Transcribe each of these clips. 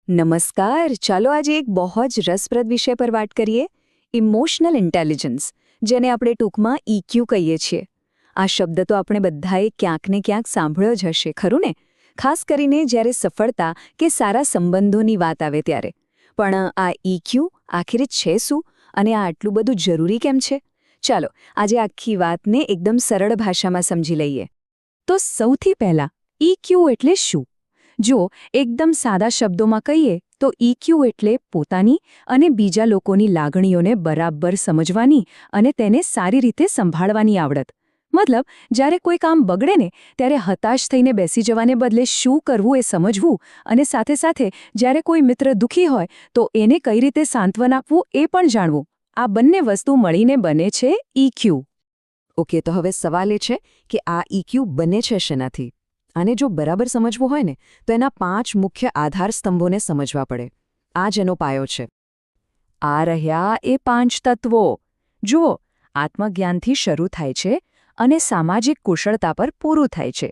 નમસ્કાર. ચાલો આજે એક બહુ જ રસપ્રદ વિષય પર વાત કરીએ, ઇમોશનલ ઇન્ટેલિજન્સ, જેને આપણે ટૂંકમાં ઇક્યુ કહીએ છીએ. આ શબ્દ તો આપણે બધાએ ક્યાંક ને ક્યાંક સાંભળ્યો જ હશે, ખરું ને? ખાસ કરીને જ્યારે સફળતા કે સારા સંબંધોની વાત આવે ત્યારે. પણ આ ઇક્યુ આખરે છે શું, અને આ આટલું બધું જરૂરી કેમ છે? ચાલો આજે આખી વાતને એકદમ સરળ ભાષામાં સમજી લઈએ. તો સૌથી પહેલાં ઇક્યુ એટલે શું? જો એકદમ સાદા શબ્દોમાં કહીએ તો ઇક્યુ એટલે પોતાની અને બીજા લોકોની લાગણીઓને બરાબર સમજવાની અને તેને સારી રીતે સંભાળવાની આવડત. મતલબ, જ્યારે કોઈ કામ બગડે ને ત્યારે હતાશ થઈને બેસી જવાને બદલે શું કરવું એ સમજવું, અને સાથે સાથે જ્યારે કોઈ મિત્ર દુઃખી હોય તો એને કઈ રીતે સાંત્વન આપવું એ પણ જાણવું. આ બંને વસ્તુ મળીને બને છે ઇક્યુ. ઓકે, તો હવે સવાલ એ છે કે આ ઇક્યુ બને છે શેનાથી? અને જો બરાબર સમજવું હોય ને તો એના 5 મુખ્ય આધાર સ્તંભોને સમજવા પડે. આ જ એનો પાયો છે. આ રહ્યા એ 5 તત્વો. જુઓ, આત્મજ્ઞાનથી શરૂ થાય છે અને સામાજિક કુશળતા પર પૂરું થાય છે.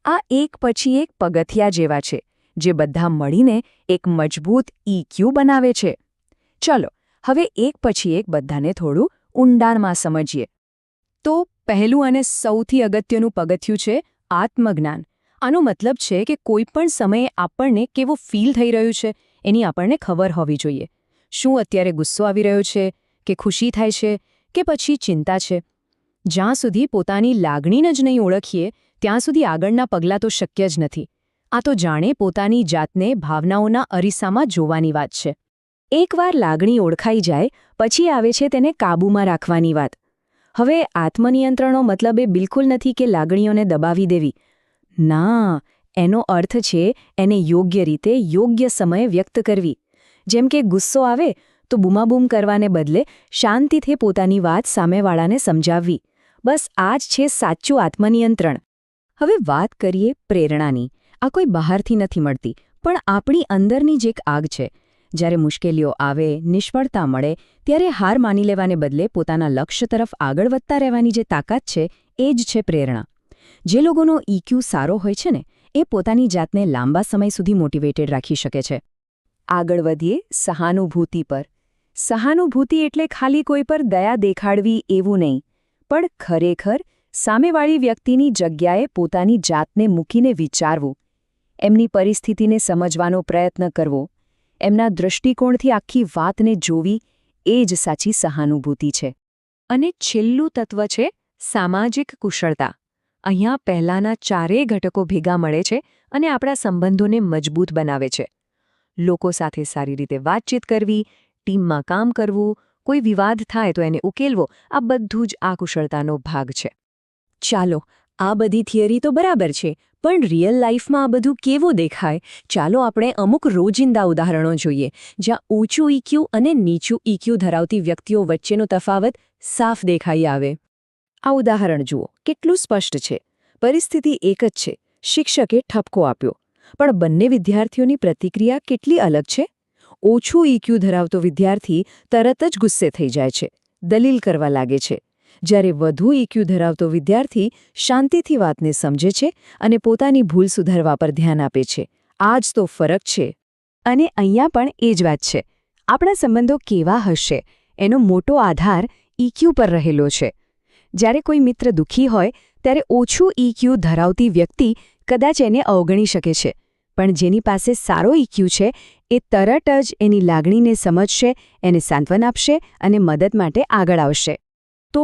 આ એક પછી એક પગથિયા જેવા છે, જે બધા મળીને એક મજબૂત ઇક્યુ બનાવે છે. ચલો હવે એક પછી એક બધાને થોડું ઊંડાણમાં સમજીએ. તો પહેલું અને સૌથી અગત્યનું પગથિયું છે આત્મજ્ઞાન. આનો મતલબ છે કે કોઈ પણ સમયે આપણને કેવું ફીલ થઈ રહ્યું છે એની આપણને ખબર હોવી જોઈએ. શું અત્યારે ગુસ્સો આવી રહ્યો છે, કે ખુશી થાય છે, કે પછી ચિંતા છે? જ્યાં સુધી પોતાની લાગણીને જ નહીં ઓળખીએ ત્યાં સુધી આગળના પગલાં તો શક્ય જ નથી. આ તો જાણે પોતાની જાતને ભાવનાઓના અરીસામાં જોવાની વાત છે. એકવાર લાગણી ઓળખાઈ જાય પછી આવે છે તેને કાબૂમાં રાખવાની વાત. હવે આત્મનિયંત્રણનો મતલબ એ બિલકુલ નથી કે લાગણીઓને દબાવી દેવી. ના, એનો અર્થ છે એને યોગ્ય રીતે યોગ્ય સમયે વ્યક્ત કરવી. જેમ કે ગુસ્સો આવે તો બૂમાબૂમ કરવાને બદલે શાંતિથી પોતાની વાત સામેવાળાને સમજાવવી. બસ આ જ છે સાચું આત્મનિયંત્રણ. હવે વાત કરીએ પ્રેરણાની. આ કોઈ બહારથી નથી મળતી, પણ આપણી અંદરની જ એક આગ છે. જ્યારે મુશ્કેલીઓ આવે, નિષ્ફળતા મળે, ત્યારે હાર માની લેવાને બદલે પોતાના લક્ષ્ય તરફ આગળ વધતા રહેવાની જે તાકાત છે એ જ છે પ્રેરણા. જે લોકોનો ઇક્યુ સારો હોય છે ને એ પોતાની જાતને લાંબા સમય સુધી મોટિવેટેડ રાખી શકે છે. આગળ વધીએ સહાનુભૂતિ પર. સહાનુભૂતિ એટલે ખાલી કોઈ પર દયા દેખાડવી એવું નહીં, પણ ખરેખર સામેવાળી વ્યક્તિની જગ્યાએ પોતાની જાતને મૂકીને વિચારવું, એમની પરિસ્થિતિને સમજવાનો પ્રયત્ન કરવો, એમના દૃષ્ટિકોણથી આખી વાતને જોવી, એ જ સાચી સહાનુભૂતિ છે. અને છેલ્લું તત્વ છે સામાજિક કુશળતા. અહીંયા પહેલાંના 4 ઘટકો ભેગા મળે છે અને આપણા સંબંધોને મજબૂત બનાવે છે. લોકો સાથે સારી રીતે વાતચીત કરવી, ટીમમાં કામ કરવું, કોઈ વિવાદ થાય તો એને ઉકેલવો, આ બધું જ આ કુશળતાનો ભાગ છે. ચાલો, આ બધી થિયરી તો બરાબર છે, પણ રિયલ લાઈફમાં આ બધું કેવું દેખાય? ચાલો આપણે અમુક રોજિંદા ઉદાહરણો જોઈએ, જ્યાં ઊંચું ઇક્યુ અને નીચું ઇક્યુ ધરાવતી વ્યક્તિઓ વચ્ચેનો તફાવત સાફ દેખાઈ આવે. આ ઉદાહરણ જુઓ, કેટલું સ્પષ્ટ છે. પરિસ્થિતિ એક જ છે, શિક્ષકે ઠપકો આપ્યો, પણ બંને વિદ્યાર્થીઓની પ્રતિક્રિયા કેટલી અલગ છે. ઓછું ઇક્યુ ધરાવતો વિદ્યાર્થી તરત જ ગુસ્સે થઈ જાય છે, દલીલ કરવા લાગે છે, જ્યારે વધુ ઇક્યુ ધરાવતો વિદ્યાર્થી શાંતિથી વાતને સમજે છે અને પોતાની ભૂલ સુધારવા પર ધ્યાન આપે છે. આ જ તો ફરક છે. અને અહીંયા પણ એ જ વાત છે. આપણા સંબંધો કેવા હશે એનો મોટો આધાર ઇક્યુ પર રહેલો છે. જ્યારે કોઈ મિત્ર દુઃખી હોય ત્યારે ઓછું ઇક્યુ ધરાવતી વ્યક્તિ કદાચ એને અવગણી શકે છે, પણ જેની પાસે સારો ઇક્યુ છે એ તરત જ એની લાગણીને સમજશે, એને સાંત્વન આપશે અને મદદ માટે આગળ આવશે. તો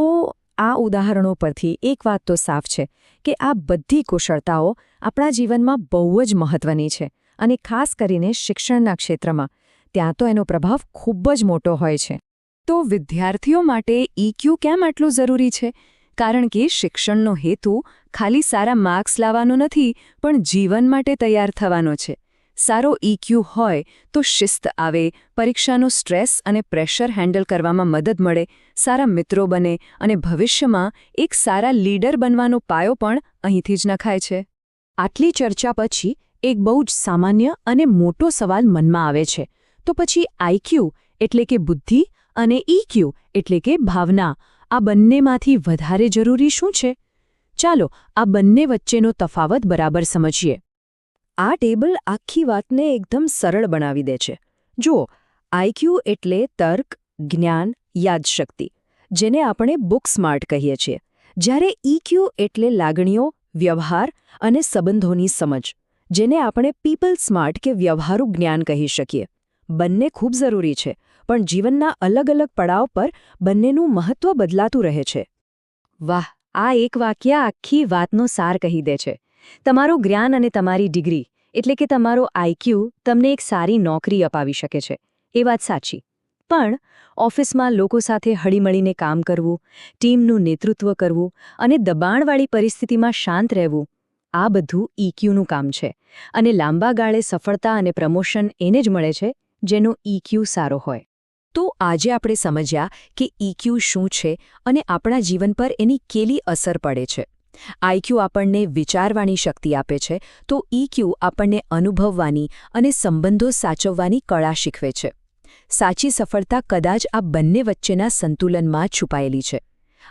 આ ઉદાહરણો પરથી એક વાત તો સાફ છે કે આ બધી કુશળતાઓ આપણા જીવનમાં બહુ જ મહત્વની છે, અને ખાસ કરીને શિક્ષણના ક્ષેત્રમાં. ત્યાં તો એનો પ્રભાવ ખૂબ જ મોટો હોય છે. તો વિદ્યાર્થીઓ માટે ઇક્યુ કેમ આટલું જરૂરી છે? કારણ કે શિક્ષણનો હેતુ ખાલી સારા માર્ક્સ લાવવાનો નથી, પણ જીવન માટે તૈયાર થવાનો છે. સારો ઇક્યુ હોય તો શિસ્ત આવે, પરીક્ષાનો સ્ટ્રેસ અને પ્રેશર હેન્ડલ કરવામાં મદદ મળે, સારા મિત્રો બને અને ભવિષ્યમાં એક સારા લીડર બનવાનો પાયો પણ અહીંથી જ નખાય છે. આટલી ચર્ચા પછી એક બહુ જ સામાન્ય અને મોટો સવાલ મનમાં આવે છે. તો પછી આઈક્યુ એટલે કે બુદ્ધિ અને ઇક્યુ એટલે કે ભાવના, આ બંનેમાંથી વધારે જરૂરી શું છે? ચાલો આ બંને વચ્ચેનો તફાવત બરાબર સમજીએ. આ ટેબલ આખી વાતને એકદમ સરળ બનાવી દે છે. જુઓ, આઈક્યુ એટલે તર્ક, જ્ઞાન, યાદશક્તિ, જેને આપણે બુક સ્માર્ટ કહીએ છીએ. જ્યારે ઇક્યુ એટલે લાગણીઓ, વ્યવહાર અને સંબંધોની સમજ, જેને આપણે પીપલ સ્માર્ટ કે વ્યવહારુ જ્ઞાન કહી શકીએ. બંને ખૂબ જરૂરી છે, પણ જીવનના અલગ અલગ પડાવ પર બંનેનું મહત્વ બદલાતું રહે છે. વાહ, આ એક વાક્ય આખી વાતનો સાર કહી દે છે. તમારું જ્ઞાન અને તમારી ડિગ્રી એટલે કે તમારો આઈક્યુ તમને એક સારી નોકરી અપાવી શકે છે, એ વાત સાચી. પણ ઓફિસમાં લોકો સાથે હળીમળીને કામ કરવું, ટીમનું નેતૃત્વ કરવું અને દબાણવાળી પરિસ્થિતિમાં શાંત રહેવું, આ બધું ઇક્યુનું કામ છે. અને લાંબા ગાળે સફળતા અને પ્રમોશન એને જ મળે છે જેનો ઇક્યુ સારો હોય. તો આજે આપણે સમજ્યા કે ઇક્યુ શું છે અને આપણા જીવન પર એની કેલી અસર પડે છે. આઈક્યુ આપણને વિચારવાની શક્તિ આપે છે, તો ઇક્યુ આપણને અનુભવવાની અને સંબંધો સાચવવાની કળા શીખવે છે. સાચી સફળતા કદાચ આ બંને વચ્ચેના સંતુલનમાં છુપાયેલી છે.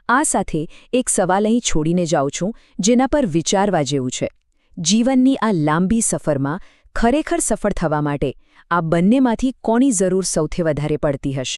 આ સાથે એક સવાલ અહીં છોડીને જાઉં છું, જેના પર વિચારવા જેવું છે. જીવનની આ લાંબી સફરમાં ખરેખર સફળ થવા માટે આ બંનેમાંથી કોની જરૂર સૌથી વધારે પડતી હશે?